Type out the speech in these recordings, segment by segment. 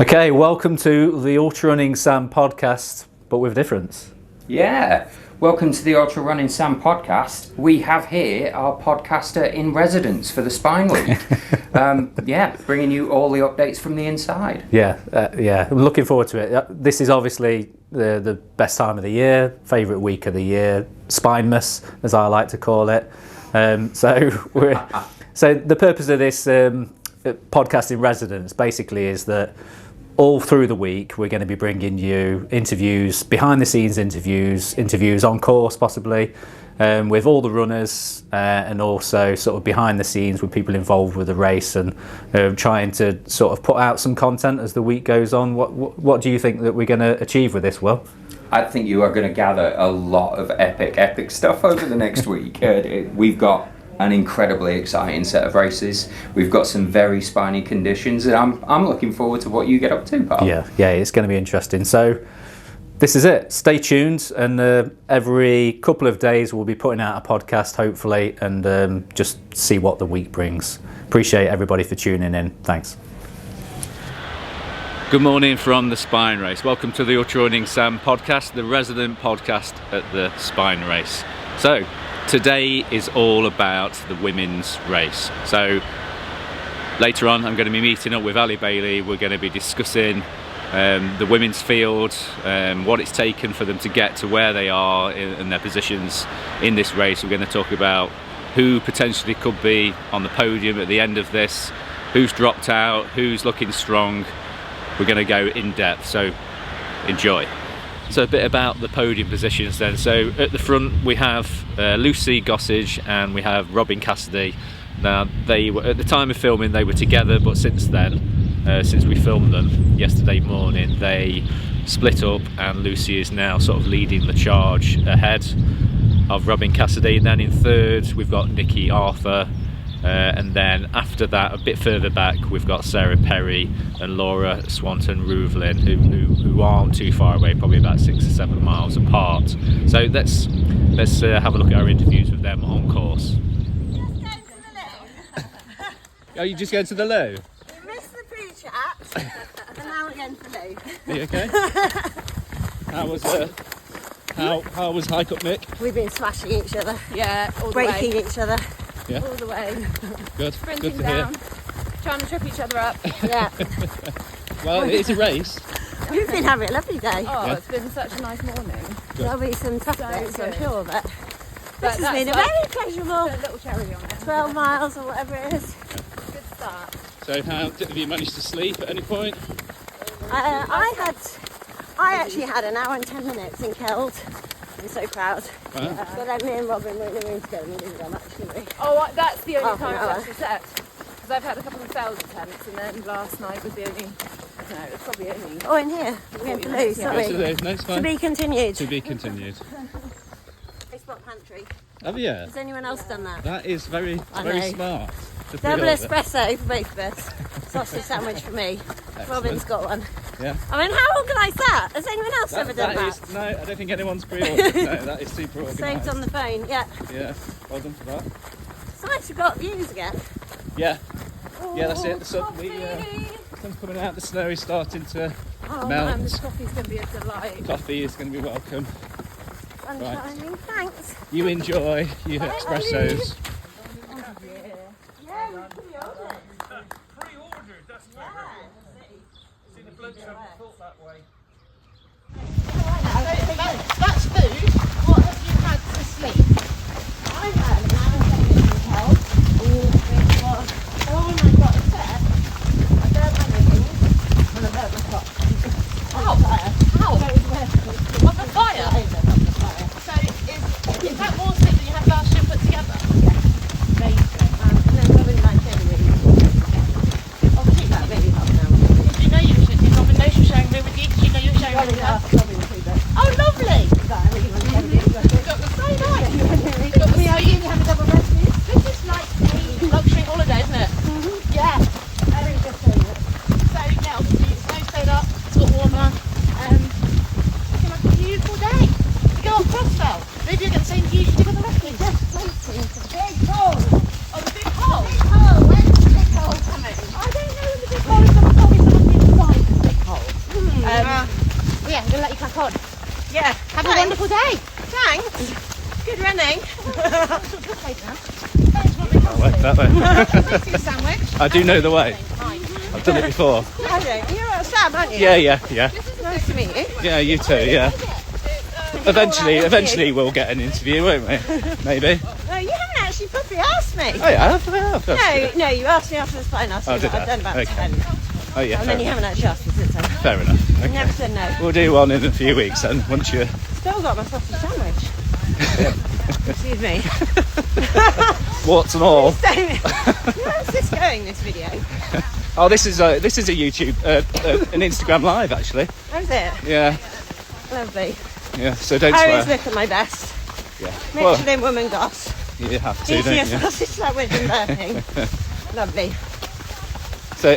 Okay, welcome to the Ultra Running Sam podcast, but with a difference. Yeah, welcome to the Ultra Running Sam podcast. We have here our podcaster in residence for the Spine Week. Bringing you all the updates from the inside. Yeah, I'm looking forward to it. This is obviously the best time of the year, favourite week of the year, Spinemas, as I like to call it. So the purpose of this podcast in residence basically is that all through the week we're going to be bringing you interviews, behind the scenes interviews on course possibly, with all the runners, and also sort of behind the scenes with people involved with the race, and trying to sort of put out some content as the week goes on. What do you think that we're going to achieve with this, Will? I think you are going to gather a lot of epic stuff over the next week. We've got an incredibly exciting set of races. We've got some very spiny conditions, and I'm looking forward to what you get up to, pal. Yeah, it's going to be interesting. So this is it. Stay tuned, and every couple of days we'll be putting out a podcast, hopefully, and just see what the week brings. Appreciate everybody for tuning in. Thanks. Good morning from the Spine Race. Welcome to the Ultra Running Sam podcast, the resident podcast at the Spine Race. So today is all about the women's race. So later on I'm going to be meeting up with Allie Bailey. We're going to be discussing the women's field, what it's taken for them to get to where they are in their positions in this race. We're going to talk about who potentially could be on the podium at the end of this, who's dropped out, who's looking strong. We're going to go in depth, so enjoy. So a bit about the podium positions then. So at the front we have Lucy Gossage and we have Robyn Cassidy. Now they were, at the time of filming they were together, but since then, since we filmed them yesterday morning, they split up, and Lucy is now sort of leading the charge ahead of Robyn Cassidy. And then in third we've got Nicki Arthur, and then after that, a bit further back, we've got Sarah Perry and Laura Swanton Rouvelin, who aren't too far away, probably about 6 or 7 miles apart. So let's have a look at our interviews with them on course. Are you just going to the loo? We missed the pre-chat, and now we're going to the loo. Are you okay? How was Hike Up Mick? We've been smashing each other. Yeah, all the breaking way. each other. Yeah. All the way. Good. Sprinting Good to down, hear. trying to trip each other up. Yeah. Well, it's a race. We've been having a lovely day. Oh, Yeah. It's been such a nice morning. There'll be some tough So days, I'm good. sure, but But this has been a like very pleasurable a little cherry on it. 12 miles or whatever it is. Good start. So have you managed to sleep at any point? I actually had an hour and 10 minutes in Keld. I'm so proud. Wow. So then me and Robyn were in the room together and we didn't go much, did we? Oh, that's the only Half an time hour. I've actually slept. Because I've had a couple of failed attempts, and then last night was the only, no, it's probably only. Oh, in here. We're going to lose, Yeah. sorry. No, it's To fine. be continued. To be continued. Facebook pantry. Have you? Has anyone else done that? That is very I very know. smart. Just Double realised it. espresso for both of us. Sausage sandwich for me. Robyn's got one. Yeah. I mean, how organised that? Has anyone else ever done that? No, I don't think anyone's pre-ordered. No, that is super organised. Saved on the phone, yeah. Yeah, well done for that. It's nice we've got views again. Yeah, yeah, that's it. The sun, Coffee! sun's coming out. The snow is starting to Oh melt. man, this coffee's going to be a delight. Coffee is going to be welcome. Sun shining, thanks. You enjoy your espressos. Yeah, we pre-ordered. Pre-ordered, that's clever. See, the blokes haven't thought that way. That's food. What have you had to sleep? I've had an hour and 10 minutes in Keld. Oh my god, upset. I burnt my leggings and I burnt my top. Ow! Ow! Of the fire? So is that more sleep than you had last year put together? Amazing. And then Robyn like showing me. I'll keep that really hot now. Did you know you should? Did Robyn know she was sharing a room with you? Did you know you were sharing a room Robyn with her? asked Robyn to, but Oh, lovely! morning. That way. Lucy's sandwich. I do know the way. I've done it before. I don't. You're at Sam, aren't you? Yeah. Nice to meet you. Yeah, you too, yeah. Eventually we'll get an interview, won't we? Maybe. No, you haven't actually properly asked me. Oh, yeah, I have. No, you asked me after the spine. I Oh, said did what I? I've done about Okay. 10. Oh, yeah. And then you haven't actually asked me since then. Fair enough. You Okay. never said no. We'll do one in a few weeks then, once you... Still got my sausage sandwich. Excuse me. Warts and all. Where's this going, this video? Oh, this is a YouTube, an Instagram live actually. How's it? Yeah, Lovely. yeah. So don't I always swear. look at my best. Yeah. Well, Michelin woman goss. you have to, Easiest don't you? sausage sandwich and burping. Lovely. So,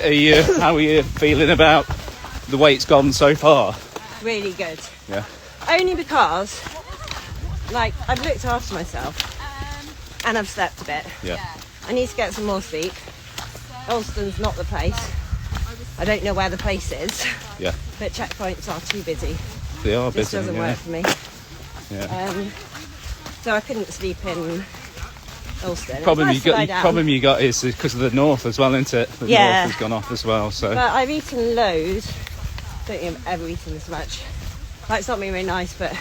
how are you feeling about the way it's gone so far? Really good. Yeah. Only because, like, I've looked after myself and I've slept a bit. Yeah. I need to get some more sleep. Alston's not the place. I don't know where the place is, Yeah. but checkpoints are too busy. They are This busy. doesn't Yeah. work for me. Yeah. So I couldn't sleep in Alston. Problem It's nice to lie down. you got is because of the north as well, isn't it? The Yeah. north has gone off as well. So But I've eaten loads. Don't think I've ever eaten this much. Like, it's not been very nice, but...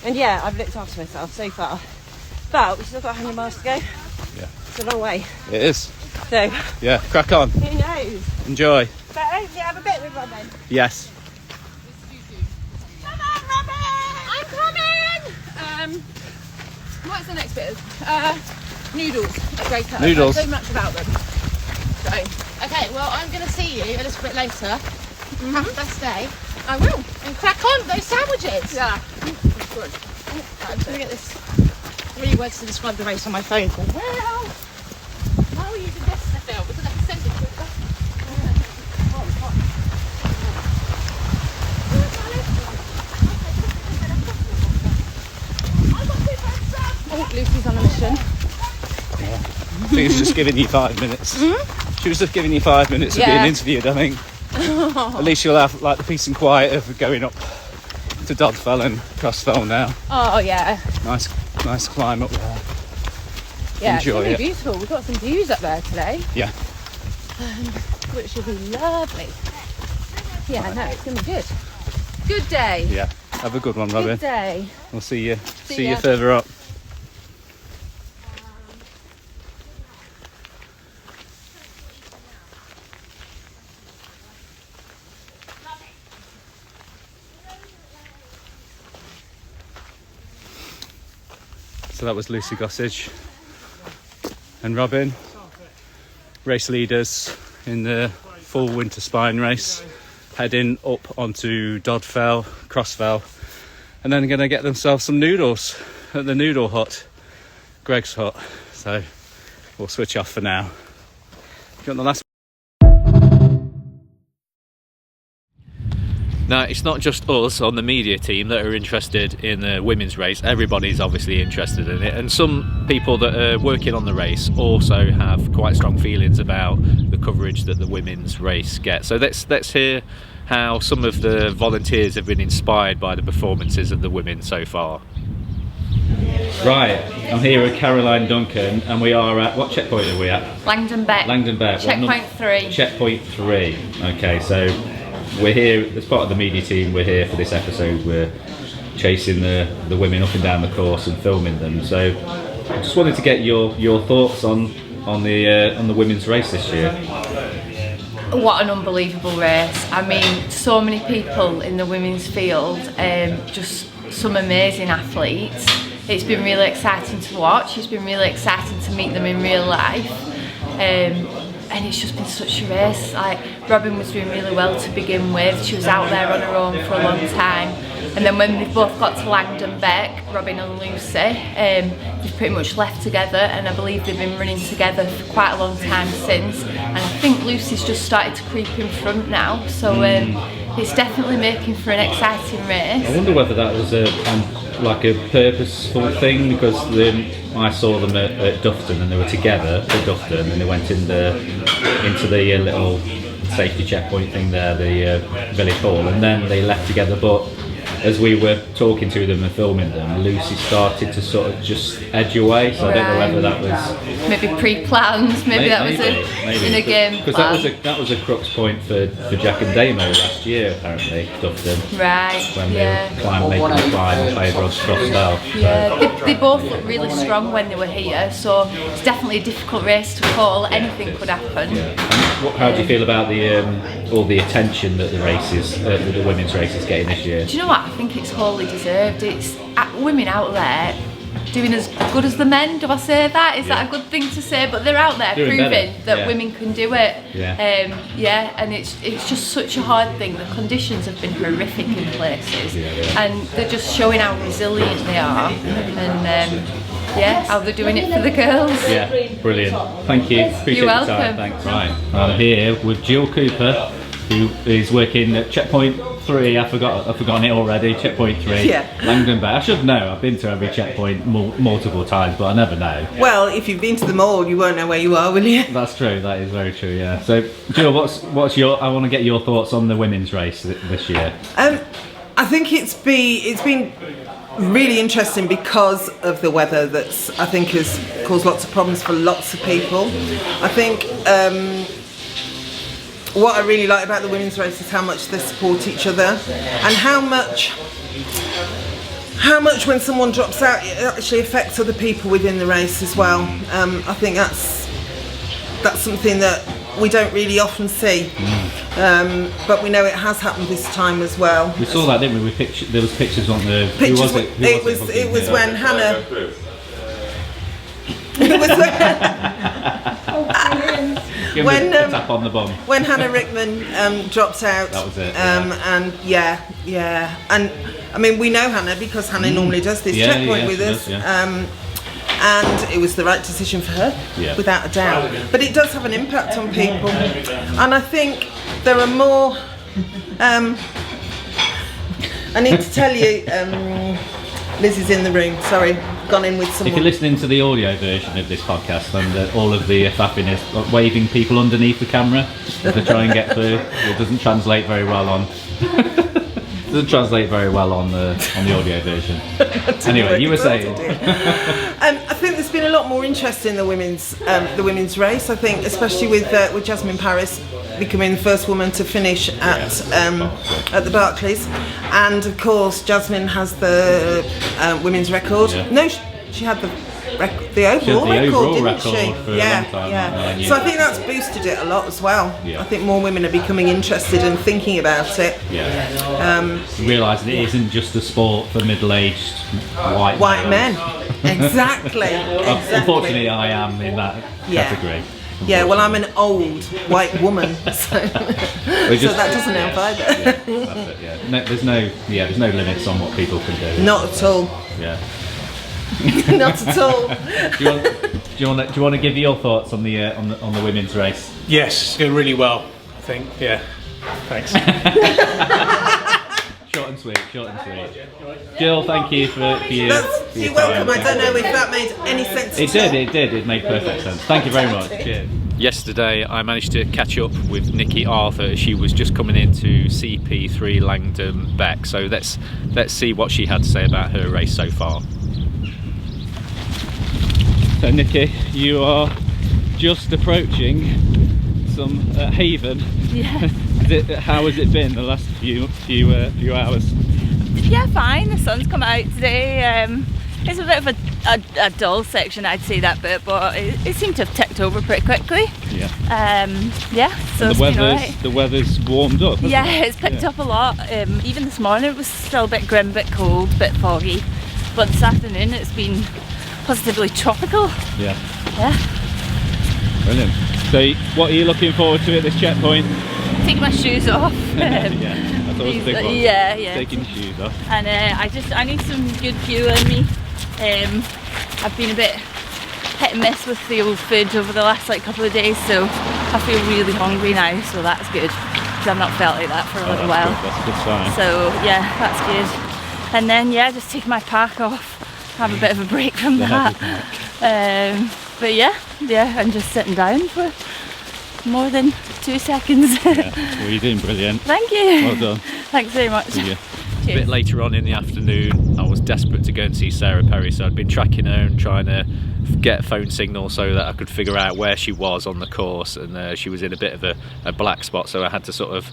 And yeah, I've looked after myself so far. But we've still got 100 miles to go. Yeah. It's a long way. it is. So, Yeah. Crack on. who knows? Enjoy. But hopefully have a bit with Robyn. Yes. Come on, Robyn! I'm coming! What's the next bit? Noodles at Grey Coat. Noodles. I don't know much about them. So, okay, well, I'm going to see you a little bit later. Have the best day. I will. And crack on those sandwiches. Yeah. Good. I'm going to get this 3 words to describe the race on my phone. Well, how are you using this to film? Because I can send it to you. Oh, Lucy's on a mission. She was just giving you 5 minutes. She was just giving you 5 minutes of Yeah. being interviewed, I think. At least you'll have like the peace and quiet of going up to Dodfell and Crossfell now. Oh, yeah. Nice climb up there. Yeah, Enjoy it's going to it. be beautiful. We've got some views up there today, Yeah. which will be lovely. Yeah, no, it's going to be good. Good day. Yeah. Have a good one, Robyn. Good day. We'll see you ya. further up. So that was Lucy Gossage and Robyn, race leaders in the full winter spine race, heading up onto Dodfell, Crossfell, and then going to get themselves some noodles at the noodle hut, Greg's hut. So we'll switch off for now. Got the last. Now, it's not just us on the media team that are interested in the women's race. Everybody's obviously interested in it, and some people that are working on the race also have quite strong feelings about the coverage that the women's race gets. So let's hear how some of the volunteers have been inspired by the performances of the women so far. Right, I'm here with Caroline Duncan, and we are at, what checkpoint are we at? Langdon Beck. Langdon Beck. Checkpoint 3. Checkpoint 3. Okay, so we're here as part of the media team. We're here for this episode. We're chasing the women up and down the course and filming them. So I just wanted to get your thoughts on the women's race this year. What an unbelievable race. I mean, so many people in the women's field, just some amazing athletes. It's been really exciting to watch. It's been really exciting to meet them in real life. And it's just been such a race. Like, Robyn was doing really well to begin with. She was out there on her own for a long time. And then when they've both got to Langdon Beck, Robyn and Lucy, they've pretty much left together, and I believe they've been running together for quite a long time since. And I think Lucy's just started to creep in front now. So it's definitely making for an exciting race. I wonder whether that was a purposeful thing, because I saw them at Dufton and they were together at Dufton, and they went into the little safety checkpoint thing there, the village hall, and then they left together. But as we were talking to them and filming them, Lucy started to sort of just edge away. So I don't know whether that was maybe pre-planned. Maybe that was in a game because that was a crux point for Jack and Damo last year, apparently. Dufton, right? When they were making the climb in favour of Scottsdale. Yeah, they both looked really strong when they were here, so it's definitely a difficult race to call. Anything could happen. Yeah. And how do you feel about all the attention that the races, the women's races, getting this year? Do you know what? I think it's wholly deserved. It's women out there doing as good as the men. Do I say that? Is that a good thing to say? But they're out there doing proving better. that women can do it. Yeah. And it's just such a hard thing. The conditions have been horrific in places, and they're just showing how resilient they are, and how they're doing it for the girls. Yeah, brilliant. Thank you. Appreciate You're welcome. the time. Thanks. Right, I'm here with Jill Cooper, who is working at checkpoint 3. I've forgotten it already. Checkpoint 3. Yeah. Langdon Bay. I should know. I've been to every checkpoint multiple times, but I never know. Well, if you've been to them all, you won't know where you are, will you? That's true. That is very true. Yeah. So, Jill, what's your? I want to get your thoughts on the women's race this year. I think it's been really interesting because of the weather that's, I think, has caused lots of problems for lots of people. I think what I really like about the women's race is how much they support each other, and how much when someone drops out it actually affects other people within the race as well. I think that's something that we don't really often see, but we know it has happened this time as well. We saw that, didn't we? There was pictures on the. Pictures. Who was it? It was when Hannah. It was when tap on the bum. When Hannah Rickman dropped out. That was it. And and I mean we know Hannah because Hannah normally does this checkpoint with us. And it was the right decision for her, without a doubt. But it does have an impact on people, and I think there are more. I need to tell you, Liz is in the room. Sorry, gone in with someone. If you're listening to the audio version of this podcast, then all of the faffing is waving people underneath the camera to try and get through. It doesn't translate very well on. Doesn't translate very well on the audio version. Anyway, you were saying. I think there's been a lot more interest in the women's race. I think, especially with Jasmin Paris becoming the first woman to finish at the Barclays, and of course Jasmin has the women's record. Yeah. No, she had the overall record, didn't she? For a long time. So I think that's boosted it a lot as well. I think more women are becoming interested and thinking about it. Realising it isn't just a sport for middle-aged white men. Exactly. Unfortunately, I am in that category. Yeah, well, I'm an old white woman, so that doesn't help either. That's it, No, there's no limits on what people can do. Not at all. Yeah. Not at all. Do you want to give your thoughts on the women's race? Yes, doing really well, I think. Yeah. Thanks. Short and sweet. Jill, thank you for your You're welcome. I don't know if that made any sense. It did. It made perfect sense. Thank you very much. Cheers. Yesterday I managed to catch up with Nicki Arthur. She was just coming into CP3 Langdon Beck. So let's see what she had to say about her race so far. So Nicki, you are just approaching some Haven. Yeah. How has it been the last few hours? Yeah, fine. The sun's come out today. It's a bit of a dull section, I'd say that bit, but it seemed to have ticked over pretty quickly. Yeah. So and it's been alright. The weather's warmed up. Yeah, it's picked up a lot. Even this morning it was still a bit grim, a bit cold, a bit foggy, but this afternoon it's been positively tropical. Yeah. Brilliant. So what are you looking forward to at this checkpoint? Taking my shoes off. That's always a big one. Yeah. Taking your shoes off. And I need some good fuel in me. I've been a bit hit and miss with the old food over the last couple of days, so I feel really hungry now, so that's good, because I've not felt like that for a little while. That's a good sign. So yeah, that's good. And then just take my pack off, have a bit of a break from that. But yeah, I'm just sitting down for more than 2 seconds. Well, you're doing brilliant. Thank you. Well done. Thanks very much. See you. a bit later on in the afternoon. I was desperate to go and see Sarah Perry, so I'd been tracking her and trying to get a phone signal so that I could figure out where she was on the course, and she was in a bit of a black spot, so I had to sort of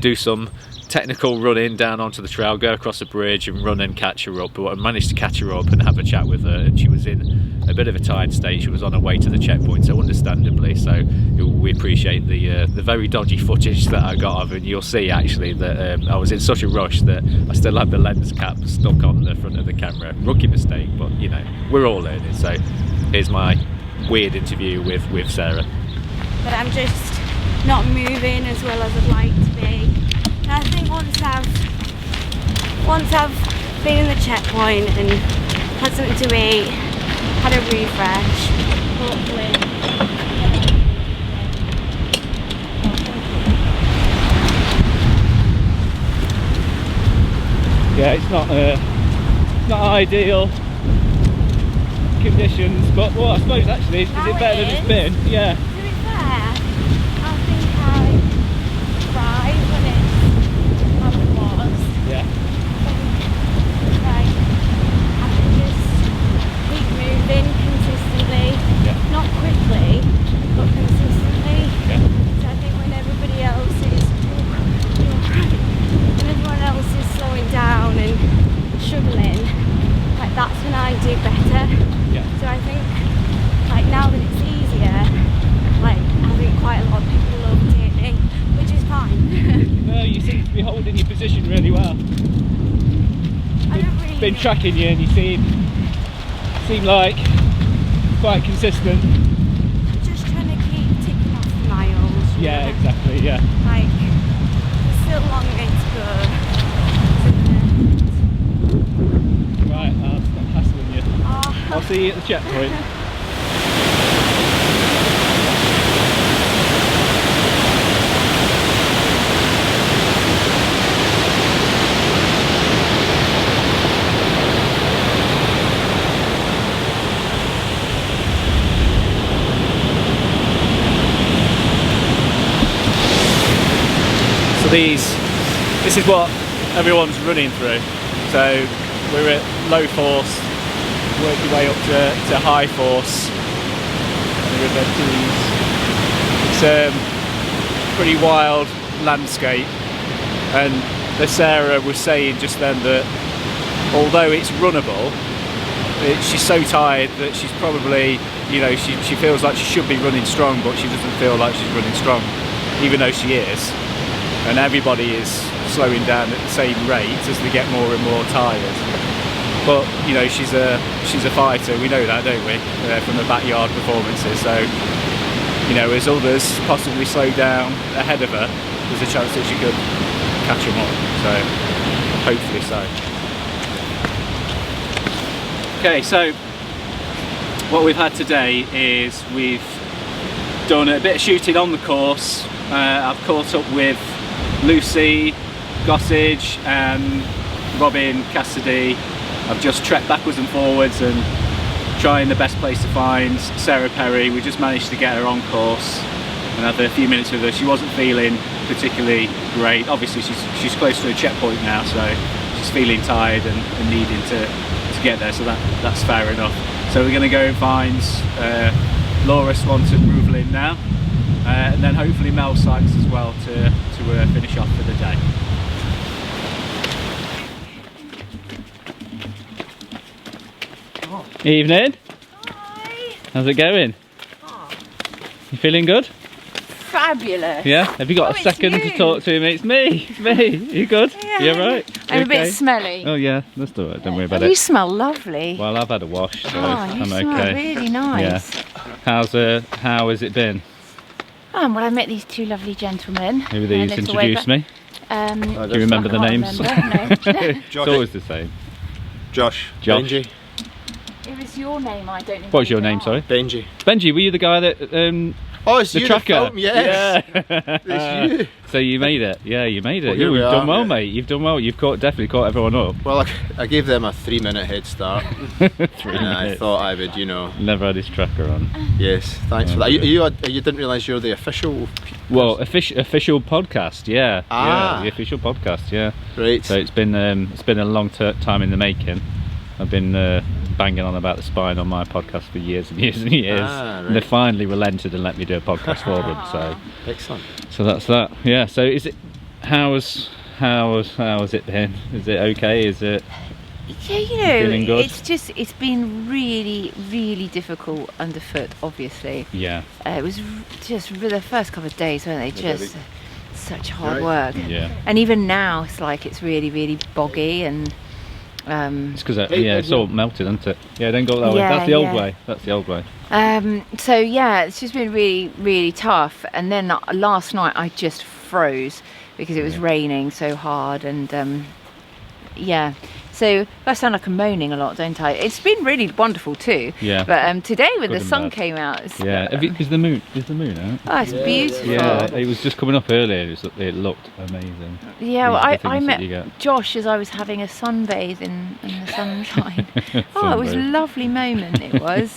do some technical running down onto the trail, go across the bridge and run and catch her up. But I managed to catch her up and have a chat with her, and she was in a bit of a tired state. She was on her way to the checkpoint, so understandably, so we appreciate the very dodgy footage that I got of her. And you'll see actually that I was in such a rush that I still had the lens cap stuck on the front of the camera. Rookie mistake, but you know, we're all learning. So here's my weird interview with Sarah. But I'm just not moving as well as I'd like to be. And I think once I've been in the checkpoint and had something to eat, had a refresh, hopefully. Yeah, it's not ideal conditions, but well, I suppose actually, is it better than it's been? Yeah. To be fair, I think I cried when it's how it was. Yeah. Right. I can just keep moving consistently, not quickly, but consistently. Yeah. So I think when everybody else is, when everyone else is slowing down and struggling, like that's when I do better. Yeah. So I think, like now that it's easier, like I think quite a lot of people love dating, which is fine. No, you seem to be holding your position really well. I don't really Been tracking you, and you seem like quite consistent. just trying to keep ticking off the miles. Yeah, exactly. Yeah. Like there's still a long way to go. Right, I'll stop hassling you. Oh. I'll see you at the checkpoint. So this is what everyone's running through. So we're at low force, work your way up to high force. It's a pretty wild landscape, and as Sarah was saying just then, that although it's runnable, she's so tired that she's probably, you know, she feels like she should be running strong, but she doesn't feel like she's running strong, even though she is. And everybody is slowing down at the same rate as they get more and more tired. But you know, she's a fighter. We know that, don't we, from the backyard performances. So you know, as others possibly slow down ahead of her, there's a chance that she could catch them up. So hopefully so. Okay, so what we've had today is we've done a bit of shooting on the course. I've caught up with Lucy Gossage and Robyn Cassidy. I've just trekked backwards and forwards and trying the best place to find Sarah Perry. We just managed to get her on course and had a few minutes with her. She wasn't feeling particularly great. Obviously she's close to a checkpoint now, so she's feeling tired and needing to get there, so that's fair enough. So we're going to go and find Laura Swanton Rouvelin now, and then hopefully Mel Sykes as well to finish off for the day. Evening. Hi. How's it going? Oh. You feeling good? Fabulous. Yeah? Have you got a second to talk to me? It's me. You good? Yeah. You alright? I'm a bit smelly. Oh yeah, that's alright, don't worry about You it. smell lovely. Well, I've had a wash, so you I'm smell okay. really nice. Yeah. How has it been? Well, I met these two lovely gentlemen. Who were these? Introduce me. Do you remember the names? No. It's always the same. Josh. It was your name, I don't know. What was your name, sorry? Benji. Benji, were you the guy that Oh, it's the you, tracker. the film, yes. Yeah. It's you. So you made it. Yeah, you made it. Well, here we You've are, done well, yeah. mate. You've done well. You've definitely caught everyone up. Well, I gave them a 3-minute head start. 3 and I minutes. thought I would, you know. Never had his tracker on. Yes, thanks for that. You didn't realise you're the official. Well, official podcast, yeah. Ah. Yeah, the official podcast, yeah. Right. So it's been a long time in the making. I've been banging on about the spine on my podcast for years and years and years. Right. And they finally relented and let me do a podcast for them. So Excellent. So that's that. Yeah. So is it? How's it been? Is it okay? Is it? Yeah, you feeling know, good? it's been really difficult underfoot, obviously. Yeah. It was just the first couple of days, weren't they? Just such hard work. Yeah. And even now, it's like it's really boggy and. It's because it's all melted, isn't it? Yeah, don't go that way. Yeah, That's the old yeah. way. That's the old way. So yeah, it's just been really tough. And then last night I just froze because it was raining so hard, and yeah. So I sound like I'm moaning a lot, don't I? It's been really wonderful too. Yeah. But today when Good the and sun bad. came out, it's, Yeah. Is the moon out? oh, it's beautiful. Yeah, it was just coming up earlier. It looked amazing. Yeah, well, These are the I things that met you get. Josh as I was having a sunbathe in the sunshine. Oh, it was a Sunbathe. lovely moment. It was.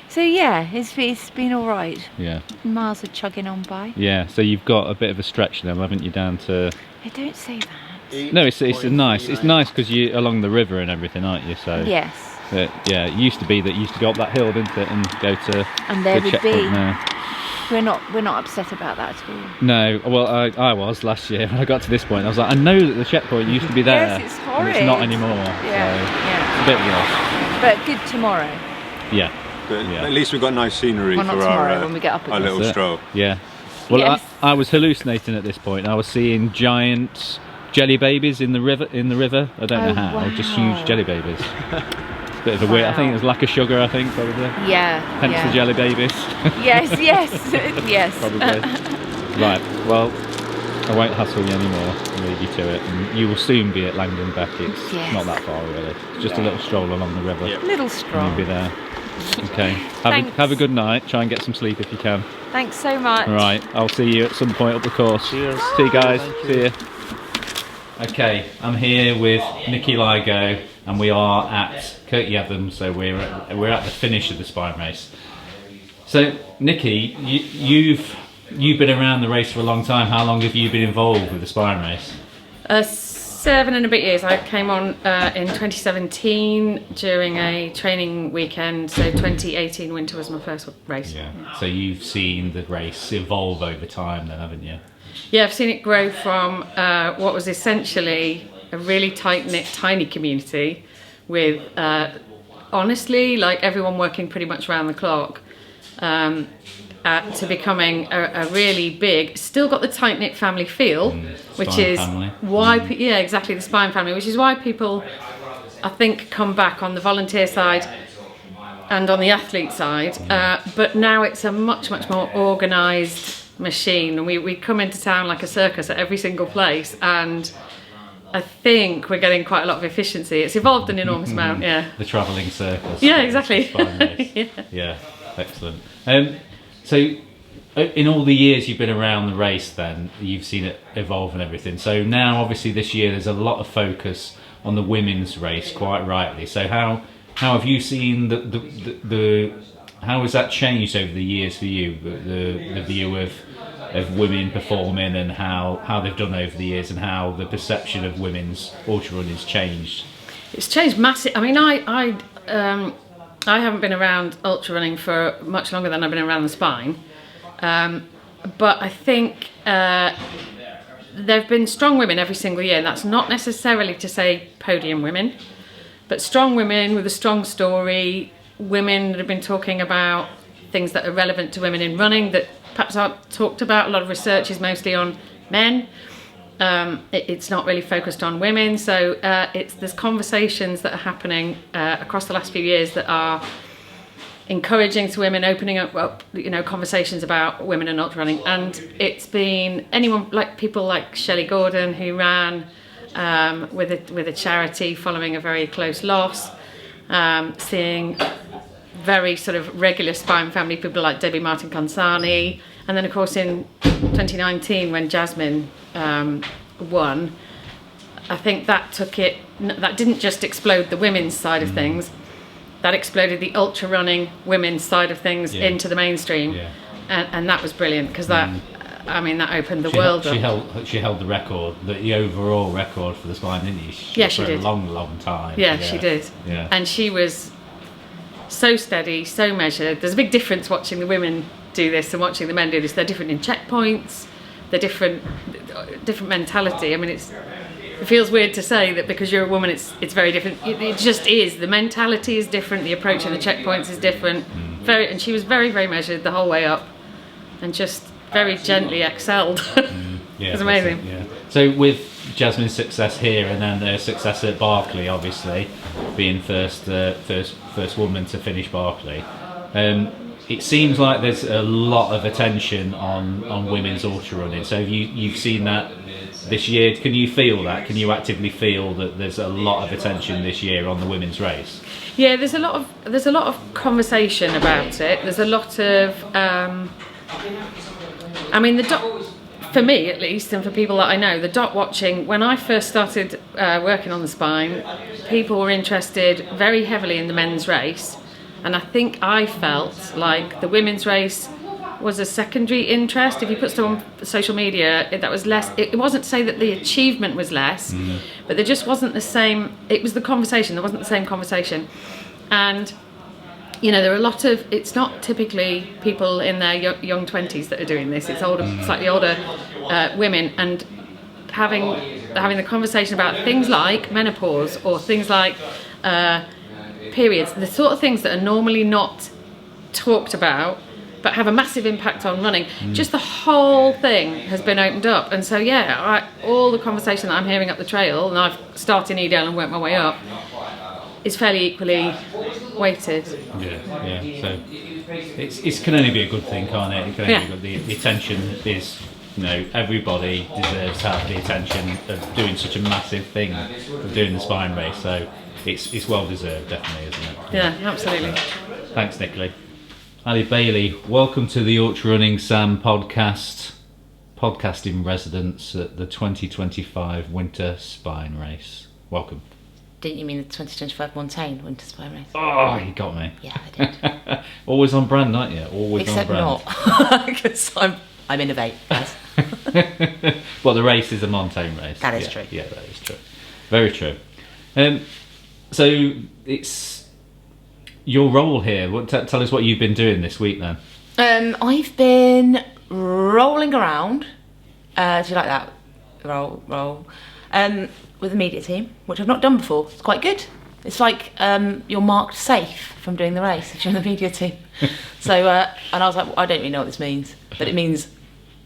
so yeah, it's been all right. Yeah. Miles are chugging on by. Yeah. So you've got a bit of a stretch now, haven't you? Down to. I don't say that. No, it's nice. It's nice because you're along the river and everything, aren't you? So. Yes. Yeah, it used to be that you used to go up that hill, didn't it, and go to And there the would checkpoint be. there. We're not upset about that at all. No, well, I was last year when I got to this point. I was like, I know that the checkpoint used to be there. Yes, it's and it's horrid. not anymore. Yeah, So it's a bit rough. But good tomorrow. Yeah. But Yeah. at least we've got nice scenery Well, not for tomorrow, our, when we get up our again. little That's it. stroll. Yeah. Well, Yes. I was hallucinating at this point. I was seeing giant jelly babies in the river. I don't know Oh, how. Just wow. huge jelly babies. It's a bit of a weird. I think it was lack of sugar. I think probably. Yeah. Hence yeah. the jelly babies. Yes, yes. Probably. Right. Well, I won't hassle you anymore. I'll leave you to it, and you will soon be at Langdon Beck. It's Yes. not that far really. It's just a little stroll along the river. Little And strong. you'll be there. Okay. Thanks. Have a good night. Try and get some sleep if you can. Thanks so much. Right. I'll see you at some point up the course. Cheers. See you guys. See you. Okay, I'm here with Nicki Lygo, and we are at Kirky Evans, so we're at the finish of the spine race. So, Nicki, you've been around the race for a long time. How long have you been involved with the spine race? 7 and a bit years. I came on in 2017 during a training weekend, so 2018 winter was my first race. Yeah. So you've seen the race evolve over time, then, haven't you? Yeah, I've seen it grow from what was essentially a really tight-knit, tiny community with, honestly, like everyone working pretty much around the clock, to becoming a really big, still got the tight-knit family feel, which spine is family. why, yeah, exactly, the spine family, which is why people, I think, come back on the volunteer side and on the athlete side, but now it's a much more organised machine, and we come into town like a circus at every single place, and I think we're getting quite a lot of efficiency. It's evolved an enormous amount, yeah. The travelling circus. Yeah, exactly. Spine race. Yeah. Yeah, excellent. So, in all the years you've been around the race, then you've seen it evolve and everything. So now, obviously, this year there's a lot of focus on the women's race, quite rightly. So how have you seen the how has that changed over the years for you? The view of women performing and how they've done over the years, and how the perception of women's ultra running has changed. It's changed massive. I mean, I haven't been around ultra running for much longer than I've been around the spine, but I think there have been strong women every single year, and that's not necessarily to say podium women, but strong women with a strong story, women that have been talking about things that are relevant to women in running that perhaps aren't talked about. A lot of research is mostly on men. It's not really focused on women, so there's conversations that are happening across the last few years that are encouraging to women, opening up, conversations about women and ultra running. And it's been people like Shelley Gordon, who ran with a charity following a very close loss, seeing very sort of regular Spine family people like Debbie Martin Consani, and then of course in 2019 when Jasmin won, I think that didn't just explode the women's side of things, that exploded the ultra running women's side of things into the mainstream, and that was brilliant because that opened the world up. She held the record, the overall record for the Spine, didn't she? Yeah, she did. For a long time. Yeah, she did. Yeah. And she was so steady, so measured. There's a big difference watching the women do this and watching the men do this. They're different in checkpoints. They're different mentality. I mean, it feels weird to say that because you're a woman, it's very different. It just is. The mentality is different. The approach and the checkpoints is different. And she was very, very measured the whole way up, and just very gently excelled. It was amazing. Yeah. So with Jasmin's success here and then their success at Barkley, obviously being first woman to finish Barkley, it seems like there's a lot of attention on women's ultra running. So you've seen that this year. Can you feel that? Can you actively feel that there's a lot of attention this year on the women's race? Yeah, there's a lot of conversation about it. There's a lot of for me at least, and for people that I know, the dot watching, when I first started working on the Spine, people were interested very heavily in the men's race, and I think I felt like the women's race was a secondary interest. If you put stuff on social media, that was less. It wasn't to say that the achievement was less, but there just wasn't the same. It was the conversation. There wasn't the same conversation, and there are a lot of. It's not typically people in their young 20s that are doing this. It's older, slightly older women, and having the conversation about things like menopause or things like periods, the sort of things that are normally not talked about but have a massive impact on running. Just the whole thing has been opened up, and so all the conversation that I'm hearing up the trail, and I've started in Edale and worked my way up, is fairly equally weighted. Yeah. So it can only be a good thing, can't it? It can only be good. The attention is, everybody deserves to have the attention of doing such a massive thing, of doing the Spine race. So it's well deserved, definitely, isn't it? Yeah, absolutely. Thanks, Nicki. Allie Bailey, welcome to the Ultra Running Sam podcast in residence at the 2025 Winter Spine Race. Welcome. Didn't you mean the 2025 Montane Winter Spine Race? Oh, you got me. Yeah, I did. Always on brand, aren't you? Always Except on brand. not, because I'm innovate, guys. Well, the race is a Montane race. That is true. Yeah, that is true. Very true. So it's your role here. Tell us what you've been doing this week then. I've been rolling around. Do you like that? Roll. With the media team, which I've not done before. It's quite good. It's like you're marked safe from doing the race if you're in the media team. So, and I was like, I don't really know what this means, but it means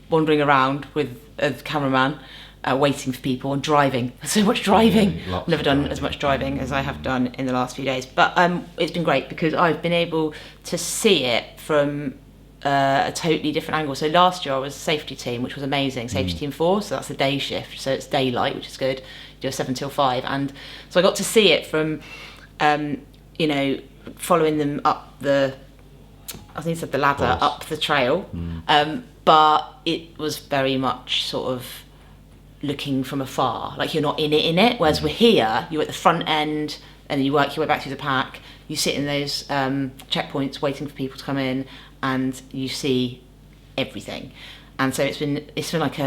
wandering around with a cameraman, waiting for people and driving. So much driving. I've never done as much driving as I have done in the last few days, but it's been great because I've been able to see it from a totally different angle. So last year I was safety team, which was amazing. Safety team 4, so that's a day shift, so it's daylight, which is good. You do a 7 till 5, and so I got to see it from following them up the ladder up the trail, but it was very much sort of looking from afar, like you're not in it, whereas we're here, you're at the front end and you work your way back through the pack, you sit in those checkpoints waiting for people to come in, and you see everything. And so it's been like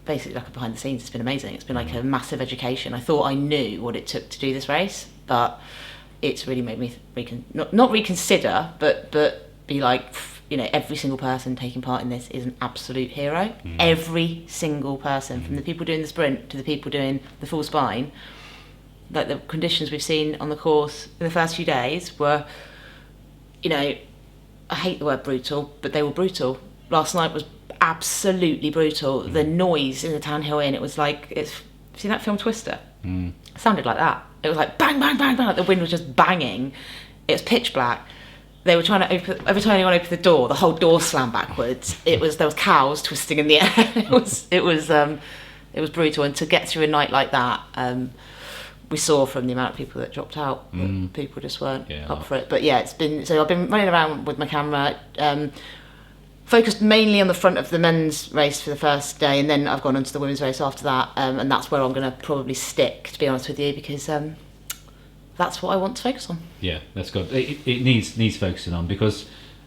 basically like a behind the scenes. It's been amazing. It's been like a massive education. I thought I knew what it took to do this race, but it's really made me not reconsider, but be like, every single person taking part in this is an absolute hero. Every single person, from the people doing the sprint to the people doing the full Spine, like the conditions we've seen on the course in the first few days were, I hate the word brutal, but they were brutal. Last night was absolutely brutal. The noise in the Town Hill Inn, it was like, seen that film Twister? It sounded like that. It was like bang, bang, bang, bang, like the wind was just banging. It was pitch black. They were trying to open, every time anyone opened the door, the whole door slammed backwards. There was cows twisting in the air. It was brutal, and to get through a night like that we saw from the amount of people that dropped out, that people just weren't up for it. But yeah, I've been running around with my camera, focused mainly on the front of the men's race for the first day, and then I've gone on to the women's race after that, and that's where I'm going to probably stick, to be honest with you, because that's what I want to focus on. Yeah, that's good. It needs focusing on, because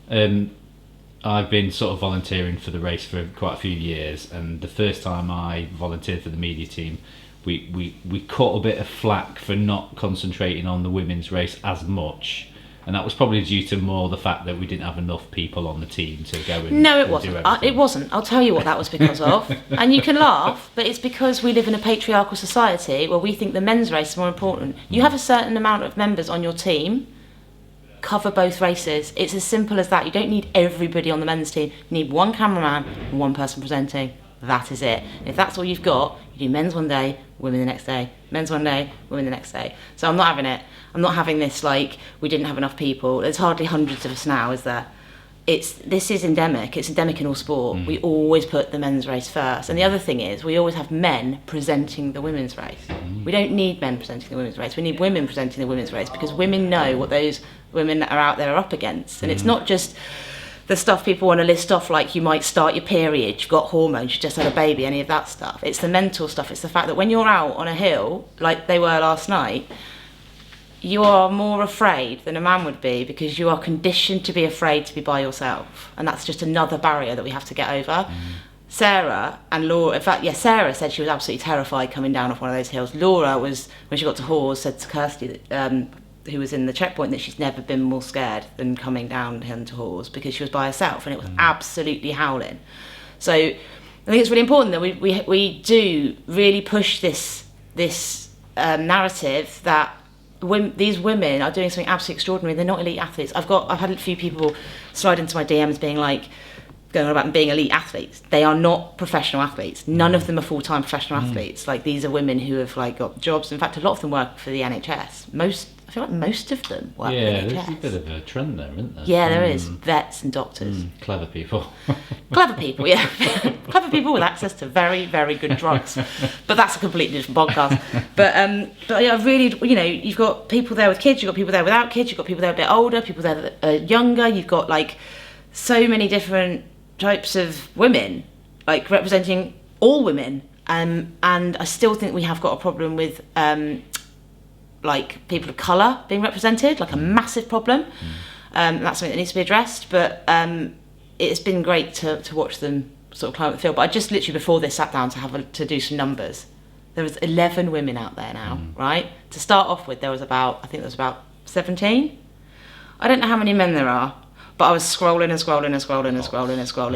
I've been sort of volunteering for the race for quite a few years, and the first time I volunteered for the media team, we caught a bit of flack for not concentrating on the women's race as much, and that was probably due to more the fact that we didn't have enough people on the team to go and No, it wasn't. It wasn't. I'll tell you what that was because of. And you can laugh, but it's because we live in a patriarchal society where we think the men's race is more important. You have a certain amount of members on your team, cover both races. It's as simple as that. You don't need everybody on the men's team. You need one cameraman and one person presenting. That is it. And if that's all you've got, you do men's one day, women the next day, men's one day, women the next day. So I'm not having it. I'm not having this like we didn't have enough people. There's hardly hundreds of us now, is there? This is endemic. It's endemic in all sport. We always put the men's race first. And the other thing is we always have men presenting the women's race. We don't need men presenting the women's race. We need women presenting the women's race, because women know what those women that are out there are up against. And it's not just the stuff people want to list off, like you might start your period, you've got hormones, you just had a baby, any of that stuff. It's the mental stuff. It's the fact that when you're out on a hill, like they were last night, you are more afraid than a man would be, because you are conditioned to be afraid to be by yourself. And that's just another barrier that we have to get over. Sarah and Laura, in fact, Sarah said she was absolutely terrified coming down off one of those hills. Laura was, when she got to Hawes, said to Kirsty, who was in the checkpoint, that she's never been more scared than coming down into Hawes, because she was by herself and it was absolutely howling. So I think it's really important that we do really push this narrative that these women are doing something absolutely extraordinary. They're not elite athletes. I've had a few people slide into my DMs being like, going on about them being elite athletes. They are not professional athletes. None of them are full-time professional athletes. Like, these are women who have like got jobs. In fact, a lot of them work for the NHS. I feel like most of them work for the NHS. Yeah, there's a bit of a trend there, isn't there? Yeah, there is. Vets and doctors. Clever people. Clever people, yeah. Clever people with access to very, very good drugs. But that's a completely different podcast. But yeah, really, you've got people there with kids, you've got people there without kids, you've got people there a bit older, people there that are younger, you've got like so many different types of women, like representing all women, and I still think we have got a problem with like people of colour being represented, like a massive problem. That's something that needs to be addressed, but it's been great to watch them sort of climb up the field. But I just literally before this sat down to do some numbers. There was 11 women out there now, right? To start off with, there was about 17. I don't know how many men there are, but I was scrolling.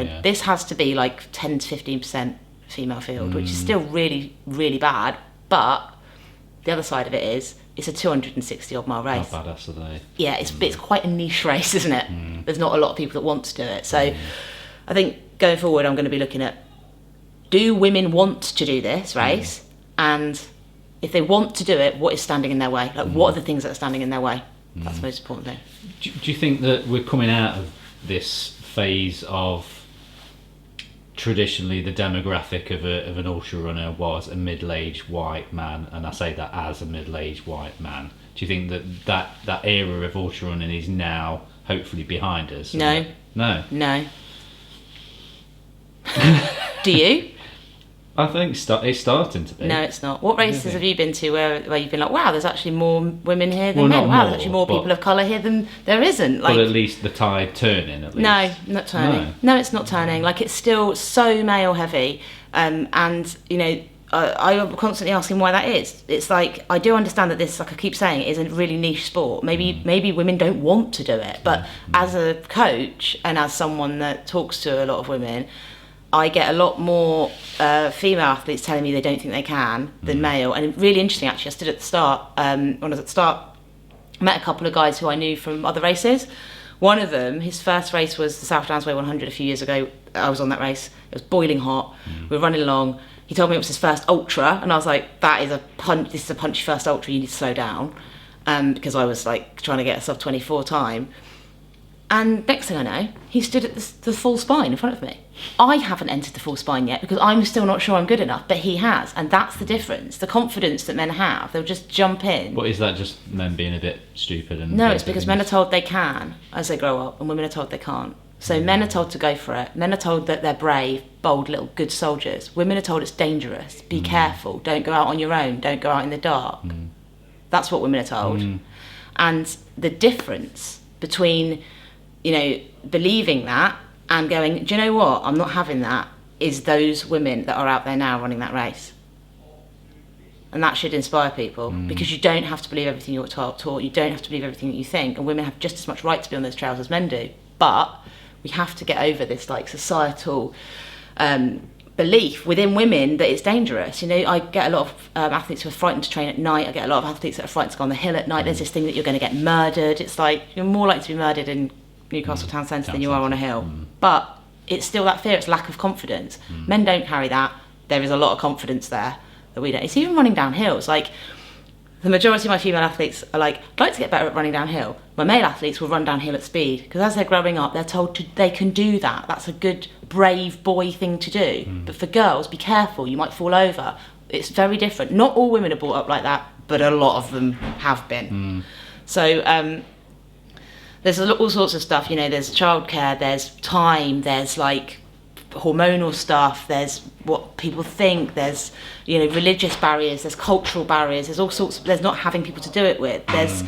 Yeah. This has to be like 10 to 15% female field, which is still really, really bad. But the other side of it is, it's a 260 odd mile race. How badass are they? Yeah, it's quite a niche race, isn't it? There's not a lot of people that want to do it. So I think going forward, I'm going to be looking at, do women want to do this race? And if they want to do it, what is standing in their way? Like, what are the things that are standing in their way? That's the most important thing. Do you think that we're coming out of this phase of traditionally the demographic of an ultra runner was a middle-aged white man, and I say that as a middle-aged white man? Do you think that era of ultra running is now hopefully behind us? No. No. Do you? I think it's starting to be. No, it's not. What races have you been to where you've been like, wow, there's actually more women here than men? Not wow, more, there's actually more people of colour here than there isn't. Like, but at least the tide turning, at least. No, not turning. No, it's not turning. Like, it's still so male heavy. And, I'm constantly asking why that is. It's like, I do understand that this, like I keep saying, is a really niche sport. Maybe women don't want to do it. But as a coach and as someone that talks to a lot of women, I get a lot more female athletes telling me they don't think they can than male. And really interesting, actually, I stood at the start, when I was at the start, met a couple of guys who I knew from other races. One of them, his first race was the South Downs Way 100 a few years ago. I was on that race. It was boiling hot. We were running along. He told me it was his first ultra, and I was like, this is a punchy first ultra, you need to slow down. Because I was like trying to get a sub 24 time. And next thing I know, he stood at the full spine in front of me. I haven't entered the full spine yet because I'm still not sure I'm good enough, but he has. And that's the difference. The confidence that men have, they'll just jump in. What is that, just men being a bit stupid? And no, it's because men are told they can as they grow up, and women are told they can't. So men are told to go for it. Men are told that they're brave, bold, little good soldiers. Women are told it's dangerous. Be careful. Don't go out on your own. Don't go out in the dark. That's what women are told. And the difference between, you know, believing that and going, do you know what, I'm not having that, is those women that are out there now running that race. And that should inspire people, because you don't have to believe everything you're taught. You don't have to believe everything that you think, and women have just as much right to be on those trails as men do. But we have to get over this like societal belief within women that it's dangerous. You know, I get a lot of athletes who are frightened to train at night. I get a lot of athletes that are frightened to go on the hill at night. There's this thing that you're going to get murdered. It's like you're more likely to be murdered in Newcastle Town Centre than you are on a hill. But it's still that fear, it's lack of confidence. Men don't carry that. There is a lot of confidence there that we don't. It's even running down hills. Like, the majority of my female athletes are like, I'd like to get better at running downhill. My male athletes will run downhill at speed, because as they're growing up, they're told they can do that. That's a good, brave boy thing to do. But for girls, be careful, you might fall over. It's very different. Not all women are brought up like that, but a lot of them have been. So there's all sorts of stuff, you know, there's childcare, there's time, there's like hormonal stuff, there's what people think, there's, you know, religious barriers, there's cultural barriers, there's all sorts of, there's not having people to do it with, there's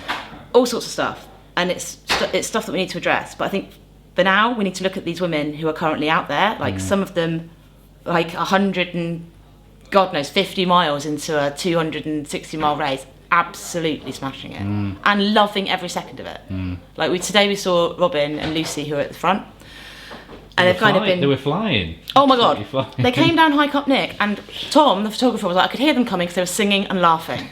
all sorts of stuff, and it's stuff that we need to address. But I think for now we need to look at these women who are currently out there, like some of them like 100 and God knows 50 miles into a 260 mile race, absolutely smashing it and loving every second of it. Like today we saw Robyn and Lucy, who are at the front. And they've kind of been... They were flying. Oh my God. They came down High Cup Nick, and Tom, the photographer, was like, I could hear them coming because they were singing and laughing.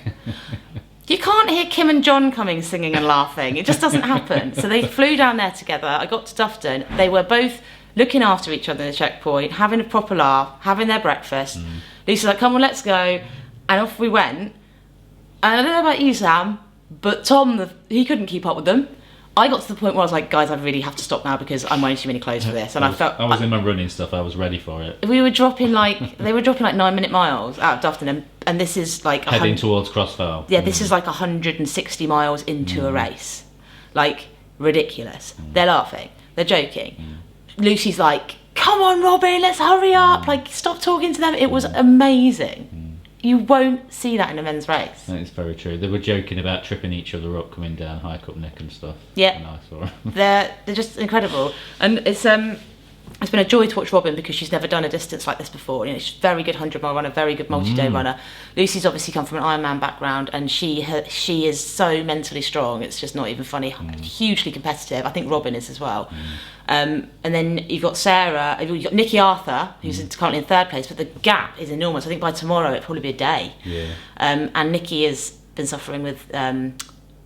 You can't hear Kim and John coming singing and laughing. It just doesn't happen. So they flew down there together. I got to Dufton. They were both looking after each other in the checkpoint, having a proper laugh, having their breakfast. Lucy's like, come on, let's go. And off we went. And I don't know about you, Sam, but Tom, he couldn't keep up with them. I got to the point where I was like, guys, I really have to stop now because I'm wearing too many clothes for this. And I felt... I was in my running stuff, I was ready for it. We were dropping like... They were dropping like 9-minute miles out of Dufton, and this is like... Heading towards Crossfell. Yeah, this is like 160 miles into a race. Like, ridiculous. They're laughing. They're joking. Lucy's like, come on, Robyn, let's hurry up. Like, stop talking to them. It was amazing. You won't see that in a men's race. That is very true. They were joking about tripping each other up coming down High Cup Nick and stuff. Yeah. And I saw them. They're just incredible. And it's been a joy to watch Robyn because she's never done a distance like this before. You know, she's a very good 100-mile runner, very good multi-day runner. Lucy's obviously come from an Ironman background, and she is so mentally strong. It's just not even funny. Hugely competitive. I think Robyn is as well. And then you've got Sarah, you've got Nicki Arthur, who's currently in third place, but the gap is enormous. I think by tomorrow it'll probably be a day. Yeah. And Nicki has been suffering with an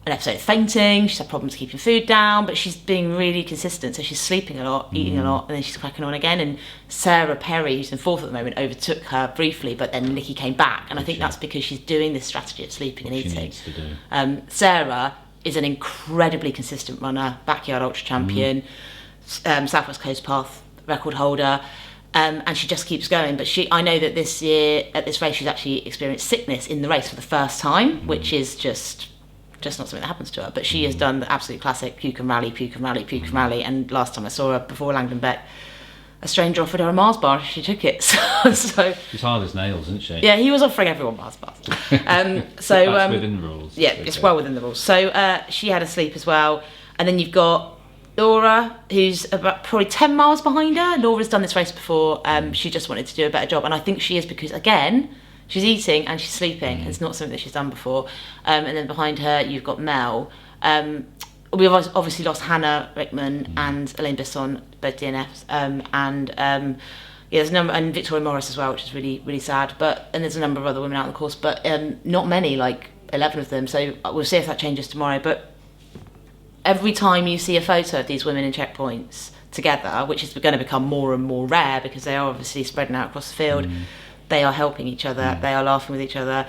episode of fainting. She's had problems keeping food down, but she's being really consistent. So she's sleeping a lot, eating a lot, and then she's cracking on again. And Sarah Perry, who's in fourth at the moment, overtook her briefly, but then Nicki came back. And I think that's because she's doing this strategy of sleeping and eating. She needs to do. Sarah is an incredibly consistent runner, backyard ultra champion. Southwest Coast Path record holder, and she just keeps going. But I know that this year at this race she's actually experienced sickness in the race for the first time, which is just not something that happens to her. But she has done the absolute classic puke and rally, and last time I saw her before Langdon Beck, a stranger offered her a Mars bar, she took it. So she's hard as nails, isn't she? Yeah, he was offering everyone Mars bars. That's within the rules. Yeah, it's well within the rules. So she had a sleep as well, and then you've got Laura, who's about probably 10 miles behind her. Laura's done this race before. She just wanted to do a better job, and I think she is because, again, she's eating and she's sleeping. It's not something that she's done before. And then behind her, you've got Mel. We've obviously lost Hannah Rickman and Elaine Bisson, both DNFs, there's a number, and Victoria Morris as well, which is really, really sad. And there's a number of other women out on the course, but not many, like 11 of them. So we'll see if that changes tomorrow. But every time you see a photo of these women in checkpoints together, which is going to become more and more rare because they are obviously spreading out across the field, they are helping each other, they are laughing with each other.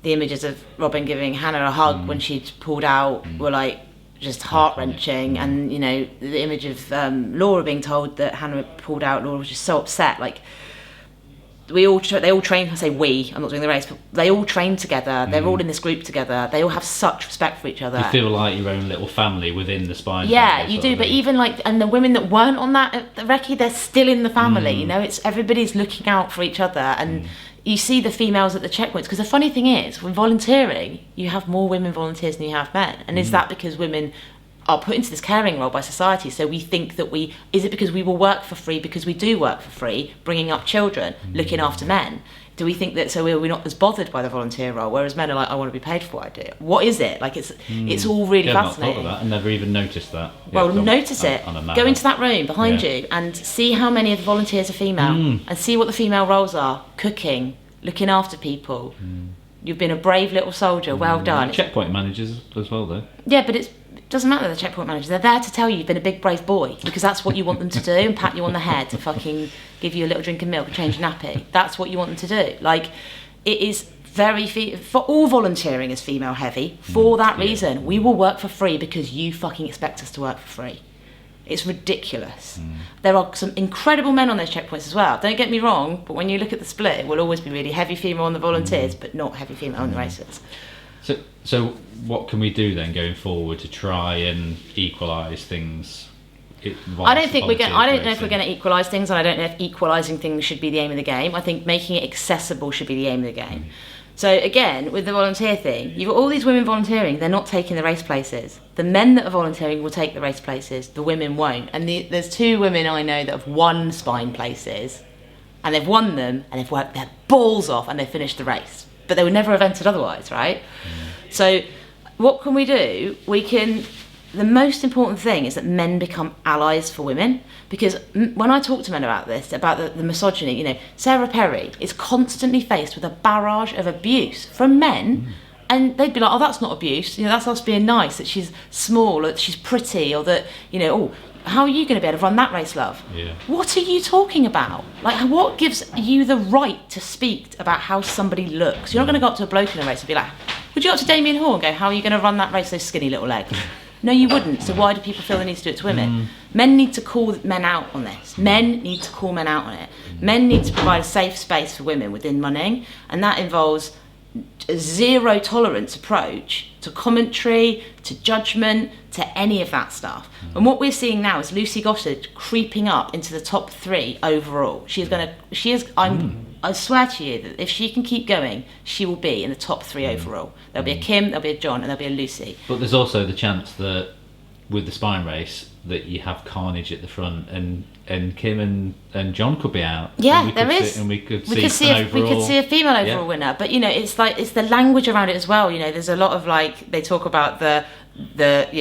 The images of Robyn giving Hannah a hug when she'd pulled out were like, just heart-wrenching. And you know, the image of Laura being told that Hannah pulled out, Laura was just so upset. Like, they all train, I say we, I'm not doing the race, but they all train together, they're all in this group together, they all have such respect for each other. You feel like your own little family within the Spine Yeah, family, you do, but even like, and the women that weren't on that at the recce, they're still in the family, you know, it's everybody's looking out for each other, and you see the females at the checkpoints, because the funny thing is, when volunteering, you have more women volunteers than you have men, and is that because women are put into this caring role by society, so we think that is it because we will work for free because we do work for free, bringing up children, looking after men? Do we think that, so we're not as bothered by the volunteer role, whereas men are like, I want to be paid for what I do? What is it? Like, it's all really fascinating. I've not thought of that, I never even noticed that. Well, notice it. Go into that room behind you and see how many of the volunteers are female, and see what the female roles are. Cooking, looking after people. You've been a brave little soldier, well done. Checkpoint managers as well, though. Yeah, but it doesn't matter, the checkpoint managers. They're there to tell you you've been a big brave boy, because that's what you want them to do, and pat you on the head and fucking give you a little drink of milk and change your nappy. That's what you want them to do. Like, it is very for all volunteering is female heavy. For that reason, we will work for free because you fucking expect us to work for free. It's ridiculous. There are some incredible men on those checkpoints as well. Don't get me wrong, but when you look at the split, it will always be really heavy female on the volunteers, but not heavy female on the racers. So what can we do then going forward to try and equalise things? I don't know if we're going to equalise things, and I don't know if equalising things should be the aim of the game. I think making it accessible should be the aim of the game. So again, with the volunteer thing, you've got all these women volunteering, they're not taking the race places. The men that are volunteering will take the race places, the women won't. And there's 2 women I know that have won Spine places, and they've won them, and they've worked their balls off, and they've finished the race. But they would never have entered otherwise, right? So what can we do? The most important thing is that men become allies for women, because when I talk to men about this, about the misogyny, you know, Sarah Perry is constantly faced with a barrage of abuse from men, and they'd be like, oh, that's not abuse, you know, that's us being nice, that she's small, or that she's pretty, or that, you know, oh, how are you going to be able to run that race, love? Yeah. What are you talking about? Like, what gives you the right to speak about how somebody looks? You're not going to go up to a bloke in a race and be like, would you go up to Damien Hall and go, how are you going to run that race, those skinny little legs? No, you wouldn't. So why do people feel the need to do it to women? Men need to call men out on this. Men need to call men out on it. Men need to provide a safe space for women within running, and that involves a zero tolerance approach to commentary, to judgment, to any of that stuff. And what we're seeing now is Lucy Gossage creeping up into the top 3 overall. I swear to you that if she can keep going, she will be in the top 3 overall. There'll be a Kim, there'll be a John, and there'll be a Lucy. But there's also the chance that with the Spine race that you have carnage at the front, and Kim and John could be out. Yeah, there is. And we could see a female overall winner. But you know, it's the language around it as well. You know, there's a lot of like, they talk about the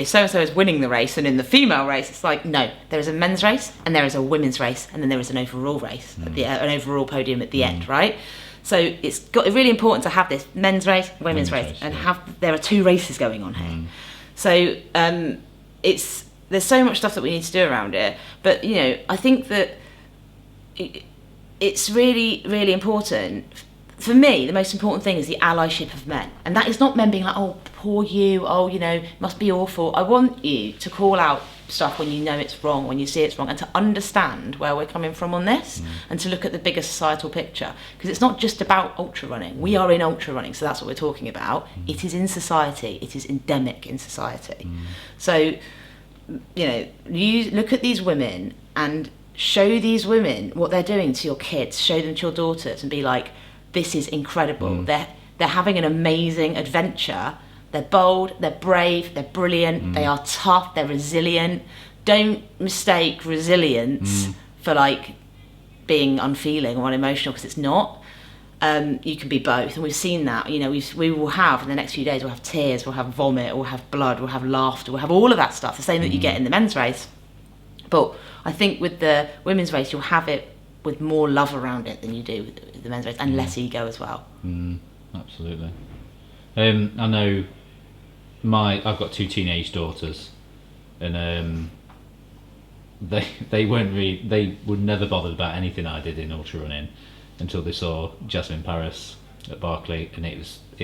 so and so is winning the race, and in the female race, it's like, no, there is a men's race and there is a women's race, and then there is an overall race, an overall podium at the end, right? So it's really important to have this men's race, women's race, and there are 2 races going on here. So there's so much stuff that we need to do around it, but you know, I think that it's really, really important. For me, the most important thing is the allyship of men. And that is not men being like, oh, poor you, oh, you know, it must be awful. I want you to call out stuff when you know it's wrong, when you see it's wrong, and to understand where we're coming from on this, and to look at the bigger societal picture. Because it's not just about ultra running. We are in ultra running, so that's what we're talking about. It is in society. It is endemic in society. So, you know, you look at these women and show these women what they're doing to your kids, show them to your daughters, and be like, this is incredible. They're having an amazing adventure. They're bold, they're brave, they're brilliant, they are tough, they're resilient. Don't mistake resilience for like being unfeeling or unemotional, because it's not. You can be both, and we've seen that. You know, we will have, in the next few days, we'll have tears, we'll have vomit, we'll have blood, we'll have laughter, we'll have all of that stuff, the same that you get in the men's race. But I think with the women's race, you'll have it with more love around it than you do with the men's race, and less ego as well. Absolutely. I know I've got 2 teenage daughters, and they were never bothered about anything I did in ultra running until they saw Jasmin Paris at Barclay, and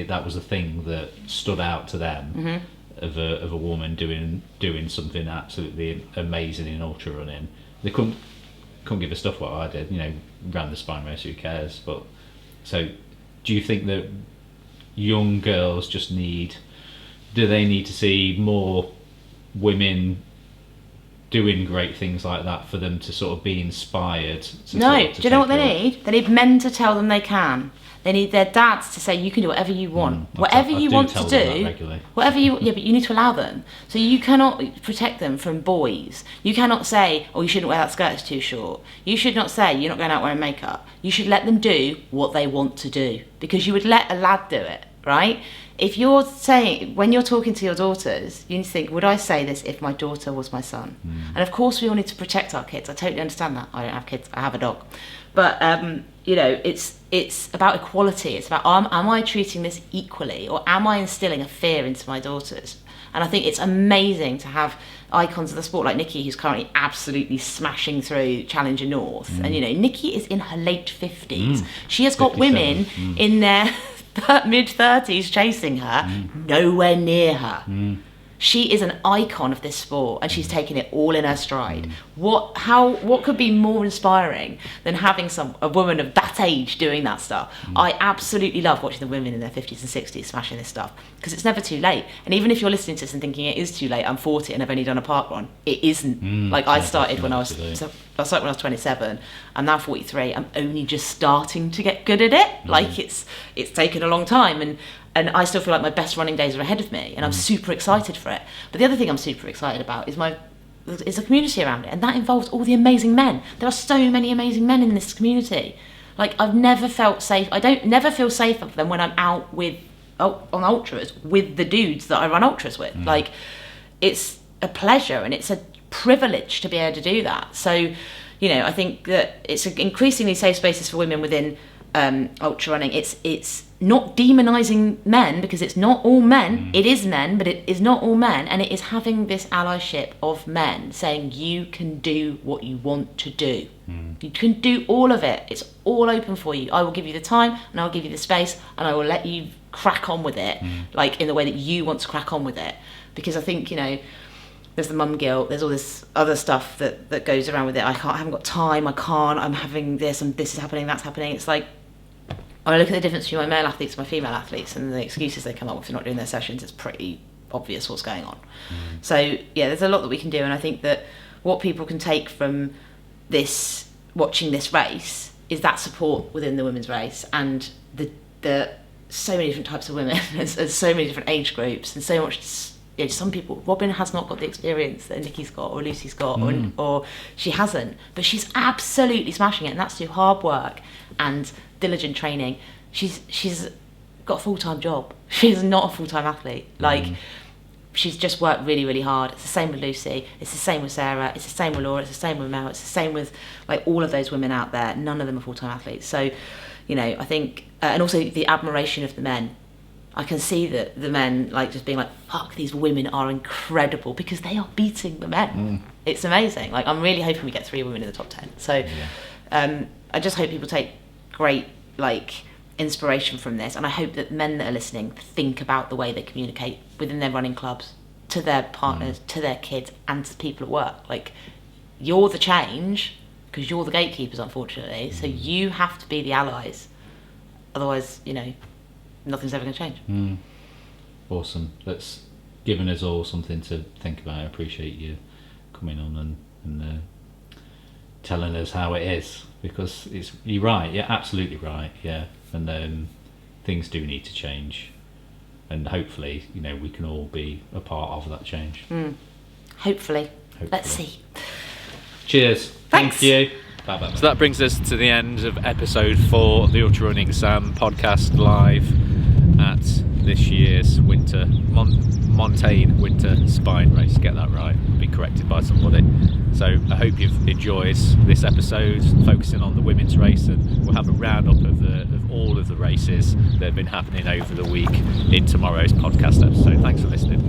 that was the thing that stood out to them of a woman doing something absolutely amazing in ultra running. They couldn't give a stuff what I did, ran the spine race, who cares? But so do you think that young girls do they need to see more women doing great things like that for them to sort of be inspired? No, do you know what they need? They need men to tell them they can. They need their dads to say, you can do whatever you want. Whatever you want to do, but you need to allow them. So you cannot protect them from boys. You cannot say, oh, you shouldn't wear that skirt, it's too short. You should not say, you're not going out wearing makeup. You should let them do what they want to do, because you would let a lad do it, right? If you're saying, when you're talking to your daughters, you need to think, would I say this if my daughter was my son? And of course we all need to protect our kids. I totally understand that. I don't have kids, I have a dog. But, it's about equality. It's about, am I treating this equally, or am I instilling a fear into my daughters? And I think it's amazing to have icons of the sport like Nicki, who's currently absolutely smashing through Challenger North. And, Nicki is in her late 50s. She has got women in their mid-30s chasing her, nowhere near her. She is an icon of this sport, and she's taken it all in her stride. What could be more inspiring than having a woman of that age doing that stuff? I absolutely love watching the women in their 50s and 60s smashing this stuff, because it's never too late. And even if you're listening to this and thinking it is too late, I'm 40 and I've only done a park run, it isn't. I started when I was 27. I'm now 43. I'm only just starting to get good at it. It's taken a long time, and I still feel like my best running days are ahead of me, and I'm super excited for it. But the other thing I'm super excited about is the community around it, and that involves all the amazing men. There are so many amazing men in this community. I've never felt safe. Never feel safer than when I'm out on ultras with the dudes that I run ultras with. It's a pleasure and it's a privilege to be able to do that. So, I think that it's an increasingly safe spaces for women within ultra running. It's not demonizing men, because it's not all men. It is men, but it is not all men, and it is having this allyship of men saying you can do what you want to do. You can do all of it. It's all open for you. I will give you the time, and I'll give you the space, and I will let you crack on with it, in the way that you want to crack on with it. Because I think, there's the mum guilt, there's all this other stuff that goes around with it. I haven't got time, I'm having this, and this is happening, that's happening. It's like, when I look at the difference between my male athletes and my female athletes, and the excuses they come up with for not doing their sessions, it's pretty obvious what's going on. So yeah, there's a lot that we can do, and I think that what people can take from watching this race is that support within the women's race, and the so many different types of women, there's so many different age groups, and so much. Some people, Robyn has not got the experience that Nicki's got, or Lucy's got, or she hasn't, but she's absolutely smashing it, and that's through hard work and diligent training. She's got a full-time job. She's not a full-time athlete. She's just worked really, really hard. It's the same with Lucy, it's the same with Sarah, it's the same with Laura, it's the same with Mel, it's the same with all of those women out there. None of them are full-time athletes. So, I think, and also the admiration of the men. I can see that the men just being fuck, these women are incredible, because they are beating the men. It's amazing. I'm really hoping we get 3 women in the top 10. So I just hope people take great inspiration from this, and I hope that men that are listening think about the way they communicate within their running clubs, to their partners, to their kids, and to people at work. You're the change, because you're the gatekeepers, unfortunately, so you have to be the allies. Otherwise, nothing's ever going to change. Awesome. That's given us all something to think about. I appreciate you coming on and telling us how it is, because you're right. You're absolutely right. Yeah, and things do need to change, and hopefully, we can all be a part of that change. Hopefully. Let's see. Cheers. Thanks. Thank you. Bye-bye. So that brings us to the end of episode 4 of the Ultra Running Sam podcast, live at this year's Montane Winter Spine Race. Get that right. I'll be corrected by somebody. So I hope you've enjoyed this episode, focusing on the women's race, and we'll have a roundup of all of the races that have been happening over the week in tomorrow's podcast episode. Thanks for listening.